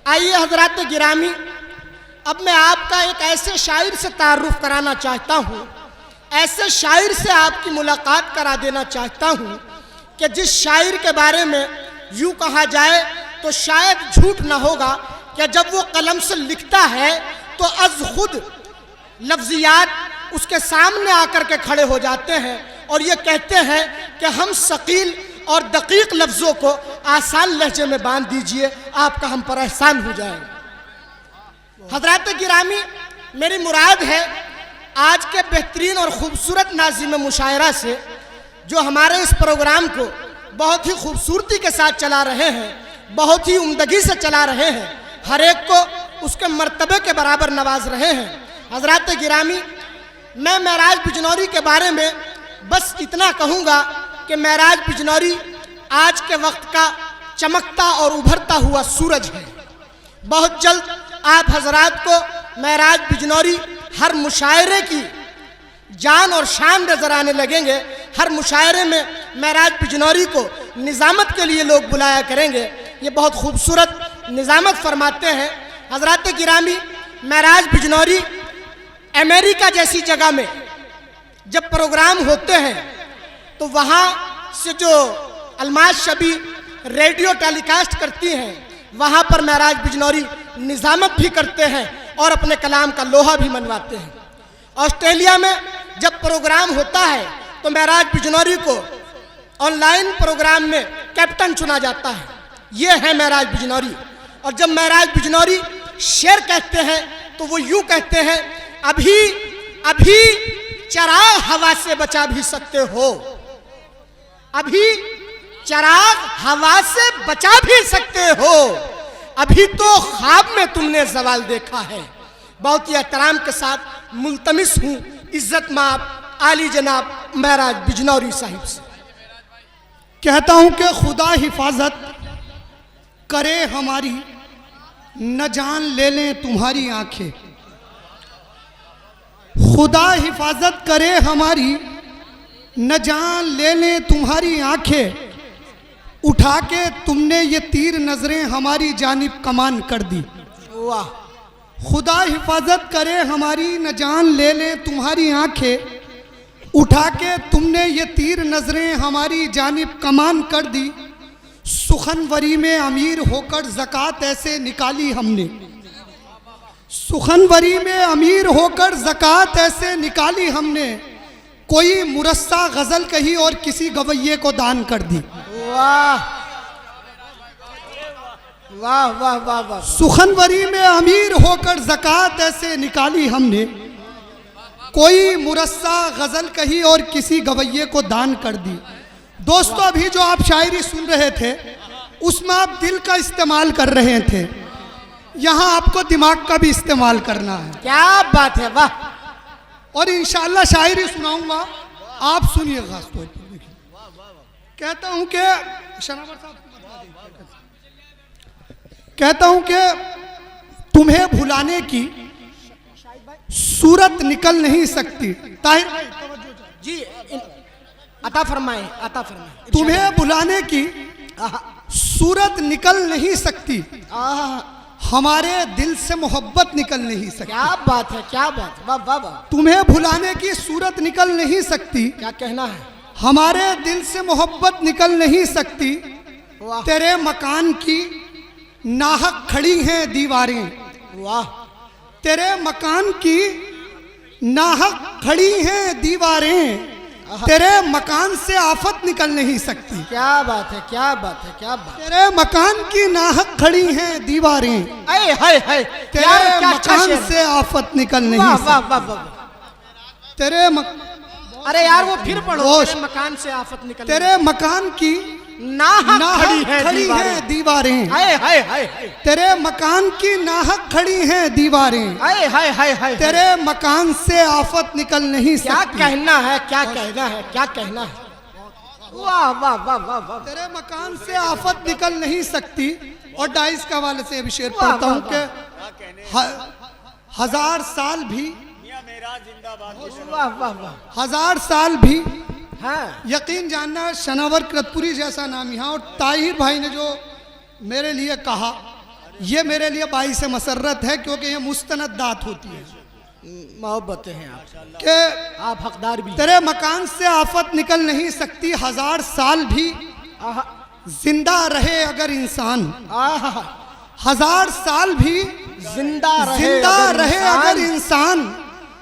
आइए हजरात गिरामी, अब मैं आपका एक ऐसे शायर से तारुफ कराना चाहता हूँ, ऐसे शायर से आपकी मुलाकात करा देना चाहता हूँ कि जिस शायर के बारे में यूँ कहा जाए तो शायद झूठ न होगा कि जब वो कलम से लिखता है तो अज खुद लफ्जियात उसके सामने आकर के खड़े हो जाते हैं और ये कहते हैं कि हम सकील और दकीक लफ्ज़ों को आसान लहजे में बांध दीजिए, आपका हम पर एहसान हो जाएगा। हजरात गिरामी, मेरी मुराद है आज के बेहतरीन और ख़ूबसूरत नाज़िम मुशायरा से जो हमारे इस प्रोग्राम को बहुत ही खूबसूरती के साथ चला रहे हैं, बहुत ही उम्दगी से चला रहे हैं, हर एक को उसके मर्तबे के बराबर नवाज रहे हैं। हजरात गिरामी, मैं महराज बिजनौरी के बारे में बस इतना कहूँगा कि महराज बिजनौरी आज के वक्त का चमकता और उभरता हुआ सूरज है। बहुत जल्द आप हजरात को महराज बिजनौरी हर मुशायरे की जान और शान नजर आने लगेंगे। हर मुशायरे में महराज बिजनौरी को निज़ामत के लिए लोग बुलाया करेंगे। ये बहुत खूबसूरत निज़ामत फरमाते हैं। हजरात गिरामी, महराज बिजनौरी अमेरिका जैसी जगह में जब प्रोग्राम होते हैं तो वहाँ से जो अलमाज शबी रेडियो टेलीकास्ट करती हैं, वहाँ पर महराज बिजनौरी निज़ामत भी करते हैं और अपने कलाम का लोहा भी मनवाते हैं। ऑस्ट्रेलिया में जब प्रोग्राम होता है तो महराज बिजनौरी को ऑनलाइन प्रोग्राम में कैप्टन चुना जाता है। ये है महराज बिजनौरी। और जब महराज बिजनौरी शेर कहते हैं तो वो यूँ कहते हैं, अभी अभी चराग हवा से बचा भी सकते हो, अभी चराग हवा से बचा भी सकते हो, अभी तो ख्वाब में तुमने जवाल देखा है। बहुत ही एहतराम के साथ मुल्तमिस हूँ इज्जत माप आली जनाब महराज बिजनौरी साहिब से। कहता हूँ कि खुदा हिफाजत करे हमारी, न जान ले लें तुम्हारी आंखें। खुदा हिफाजत करे हमारी, न जान ले लें तुम्हारी आंखें। उठा के तुमने ये तीर नजरें हमारी जानिब कमान कर दी। वाह। खुदा हिफाजत करे हमारी, न जान ले लें तुम्हारी आंखें। उठा के तुमने ये तीर नजरें हमारी जानिब कमान कर दी। सुखनवरी में अमीर होकर ज़कात ऐसे निकाली हमने, सुखनवरी में अमीर होकर ज़कात ऐसे निकाली हमने। कोई मुरस्सा गज़ल कही और किसी गवैये को दान कर दी। वाह वाह वाह वाह वाह। सुखनवरी में अमीर होकर ज़कात ऐसे निकाली हमने। कोई मुरस्सा गज़ल कही और किसी गवैये को दान कर दी। दोस्तों, अभी जो आप शायरी सुन रहे थे उसमें आप दिल का इस्तेमाल कर रहे थे, यहाँ आपको दिमाग का भी इस्तेमाल करना है। क्या बात है, वाह। और इंशाअल्लाह शायरी सुनाऊंगा, आप सुनिए खास तौर पर। देखिए, कहता हूँ कि शनावर साहब, कहता हूँ कि तुम्हें भुलाने की सूरत निकल नहीं सकती। ताहिर भाई जी, अता फरमाएं, अता फरमाएं। तुम्हें भुलाने की सूरत निकल नहीं सकती, हमारे दिल से मोहब्बत निकल नहीं सकती। क्या बात है, क्या बात है, वाह वाह वाह। तुम्हें भुलाने की सूरत निकल नहीं सकती, क्या कहना है, हमारे दिल से मोहब्बत निकल नहीं सकती। वाह। तेरे मकान की नाहक खड़ी हैं दीवारें, वाह। तेरे मकान की नाहक खड़ी हैं दीवारें। तेरे मकान से आफत निकल नहीं सकती। क्या बात है, क्या बात है, क्या बात। तेरे मकान की नाहक खड़ी हैं दीवारें, अरे हाय हाय, तेरे मकान से आफत निकल नहीं वाह सकती। वाह वाह वाह। तेरे अरे यार वो फिर पढ़ो। दोस्त, तेरे मकान से आफत निकल, तेरे मकान की नाहक खड़ी हैं दीवारें। हाय हाय हाय। तेरे मकान की नाहक खड़ी हैं दीवारें। हाय हाय हाय हाय। तेरे मकान से आफत निकल नहीं क्या सकती। कहना है, क्या कहना है, क्या कहना है। वाह वाह वाह वाह वाह। तेरे मकान से आफत निकल नहीं सकती। और डाइस के हवाले से शेर वाह, पढ़ता हूँ वाह, कि 1000 साल भी, वाह वाह वाह। 1000 साल भी, हाँ। यकीन जानना शनावर कृतपुरी जैसा नाम यहाँ। और ताहिर भाई ने जो मेरे लिए कहा ये मेरे लिए बाइस मसर्रत है, क्योंकि ये मुस्तनदात होती है मोहब्बतें हैं आप कि आप हकदार भी। तेरे मकान से आफत निकल नहीं सकती, 1000 साल भी आहा जिंदा रहे अगर इंसान, आहा 1000 साल भी जिंदा रहे अगर इंसान,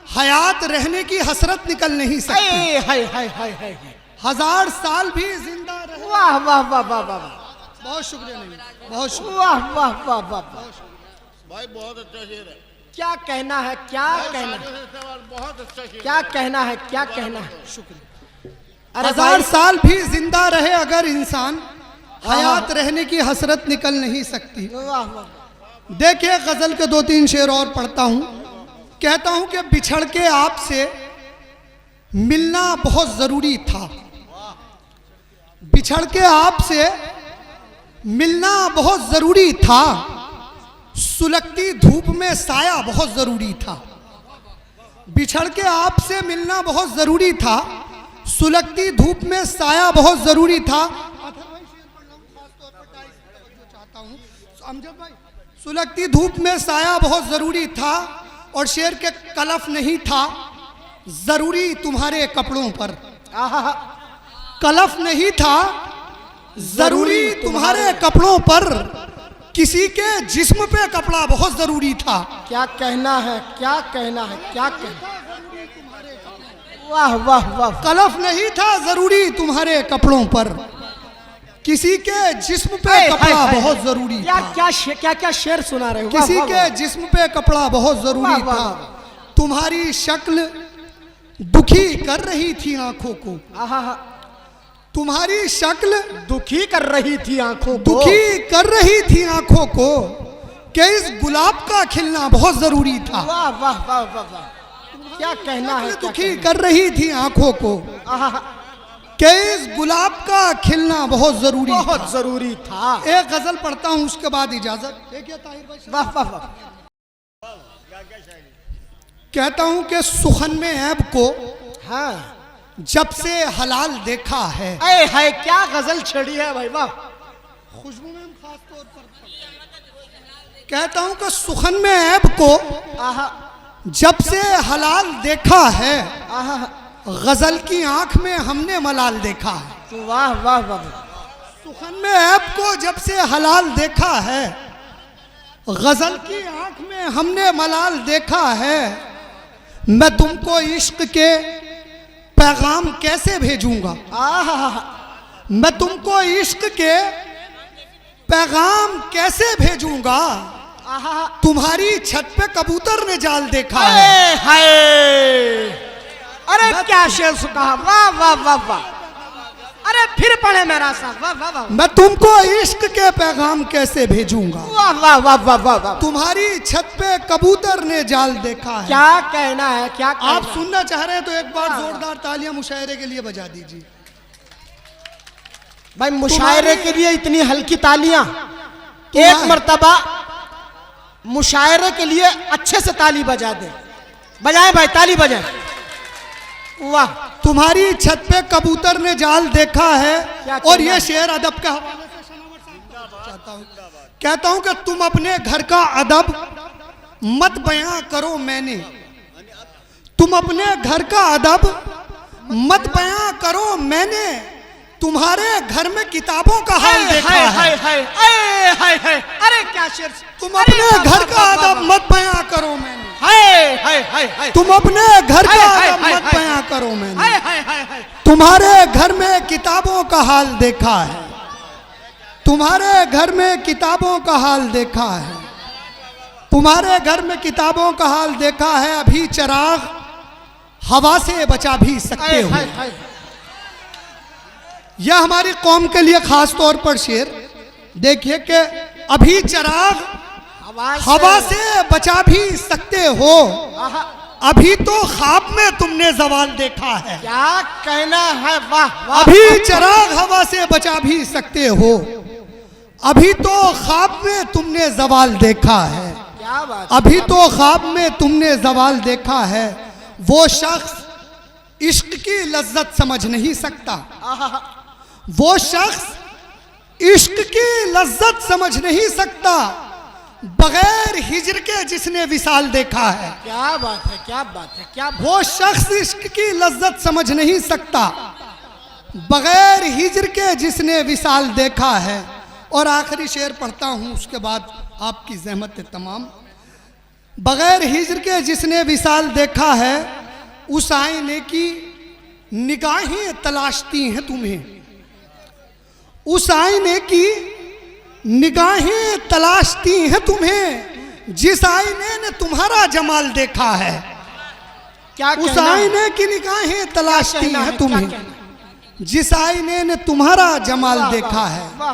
हयात रहने की हसरत निकल नहीं सकती। हाय हाय हाय हाय हाय 1000 साल भी जिंदा रहे। वाह वाह वाह वाह वाह, बहुत शुक्रिया, नहीं बहुत शुक्रिया। वाह वाह वाह वाह भाई बहुत अच्छा शेर है, क्या कहना है, क्या कहना है, बहुत अच्छा शेर। क्या कहना है, क्या कहना है। शुक्रिया। अरे 1000 साल भी जिंदा रहे अगर इंसान, हयात रहने की हसरत निकल नहीं सकती। वाह वाह देखिए गजल के 2-3 शेर और पढ़ता हूँ। कहता हूँ कि बिछड़ के आपसे मिलना बहुत जरूरी था, बिछड़ के आपसे मिलना बहुत जरूरी था, सुलगती धूप में साया बहुत जरूरी था। बिछड़ के आपसे मिलना बहुत जरूरी था, सुलगती धूप में साया बहुत जरूरी था। सुलगती धूप में साया बहुत जरूरी था, और शेर के कलफ नहीं था जरूरी तुम्हारे कपड़ों पर। आहा कलफ नहीं था जरूरी तुम्हारे कपड़ों पर, किसी के जिस्म पे कपड़ा बहुत जरूरी था। क्या कहना है, क्या कहना है, क्या कहना। वाह वाह वाह, कलफ नहीं था जरूरी तुम्हारे कपड़ों पर, किसी के जिस्म पे कपड़ा बहुत जरूरी क्या था। क्या क्या शेर सुना रहे हो। किसी के जिस्म पे कपड़ा बहुत जरूरी वाह, था। वाह, तुम्हारी शक्ल दुखी कर रही थी आंखों को, आहा तुम्हारी शक्ल दुखी कर रही थी आंखों को, दुखी कर रही थी आंखों को, कि इस गुलाब का खिलना बहुत जरूरी था। वाह वाह वाह वाह वाह, क्या कहना है, क्या दुखी कर रही थी आंखों को, आहा कि इस गुलाब का खिलना बहुत जरूरी था। बहुत जरूरी था। एक गजल पढ़ता हूँ, उसके बाद इजाजत। देखिए ताहिर भाई, वाह वाह वाह, कहता हूँ कि सुखन में ऐब को हाँ जब से हलाल देखा है। ऐ है क्या गजल छड़ी है भाई, वाह। खुशबू में हम खास तौर पर कहता हूँ कि सुखन में ऐब को आहा जब से हलाल देखा है, आहा गजल की आंख में हमने मलाल देखा है। वाह वाह वाह, सुखन में ऐब को जब से हलाल देखा है, गजल की आंख में हमने मलाल देखा है। मैं तुमको इश्क के पैगाम कैसे भेजूंगा, आहा मैं तुमको इश्क के पैगाम कैसे भेजूंगा, आहा, तुम्हारी छत पे कबूतर ने जाल देखा है। हाय अरे क्या शेर कहा, वाह वाह वाह वाह। अरे फिर पढ़े मेरा साहब, वाह वाह वाह, मैं तुमको इश्क के पैगाम कैसे भेजूंगा, वाह वाह वाह वाह वाह वाह। तुम्हारी छत पे कबूतर ने जाल देखा है। क्या कहना है, क्या कहना आप सुनना चाह रहे हैं तो एक बार जोरदार तालियां मुशायरे के लिए बजा दीजिए। भाई मुशायरे के लिए इतनी हल्की तालियां, एक मर्तबा मुशायरे के लिए अच्छे से ताली बजा दे, बजाएं भाई, ताली बजाएं। वाह, तुम्हारी छत पे कबूतर ने जाल देखा है। क्या और ये कहना? शेर अदब के हवाले से चाहता हूं, कहता हूं कि तुम अपने घर का अदब मत बयां करो मैंने, तुम अपने घर का अदब मत बयां करो मैंने, तुम्हारे घर में किताबों का हाल देखा है। अरे क्या शेर, तुम अपने घर का अदब मत बयां करो मैंने, हाय तुम अपने घर का हाय, अदब हाय, मत हाय, बयां करो मैंने, हाय, तुम्हारे घर में किताबों का हाल देखा है, तुम्हारे घर में किताबों का हाल देखा है, तुम्हारे घर में किताबों का हाल देखा है। अभी चिराग हवा से बचा भी सकते हो। यह हमारी कौम के लिए खास तौर पर शेर। देखिए कि अभी चिराग हवा से बचा भी सकते हो, अभी तो ख्वाब में तुमने जवाल देखा है। क्या कहना है, वाह वाह। अभी चिराग हवा से बचा भी सकते हो, अभी तो ख्वाब में तुमने जवाल देखा है। क्या बात, अभी तो ख्वाब में तुमने जवाल देखा है। वो शख्स इश्क की लज्जत समझ नहीं सकता, वो शख्स इश्क की लज्जत समझ नहीं सकता, बगैर हिजर के जिसने विसाल देखा है, क्या बात है, क्या बात है, क्या बात। वो शख्स इश्क की लज्जत समझ नहीं सकता बगैर हिजर के जिसने विसाल देखा है। और आखिरी शेर पढ़ता हूँ, उसके बाद आपकी ज़हमत तमाम। बगैर हिजर के जिसने विसाल देखा है, उस आईने की निगाहें तलाशती हैं तुम्हें, उस आईने की निगाहें तलाशती हैं तुम्हें, जिस आईने ने तुम्हारा जमाल देखा है। क्या उस कहना है? आईने की निगाहें तलाशती कहना है, हैं क्या तुम्हें, कहना है? जिस आईने ने तुम्हारा जमाल वाह, देखा वाह, है। वाह।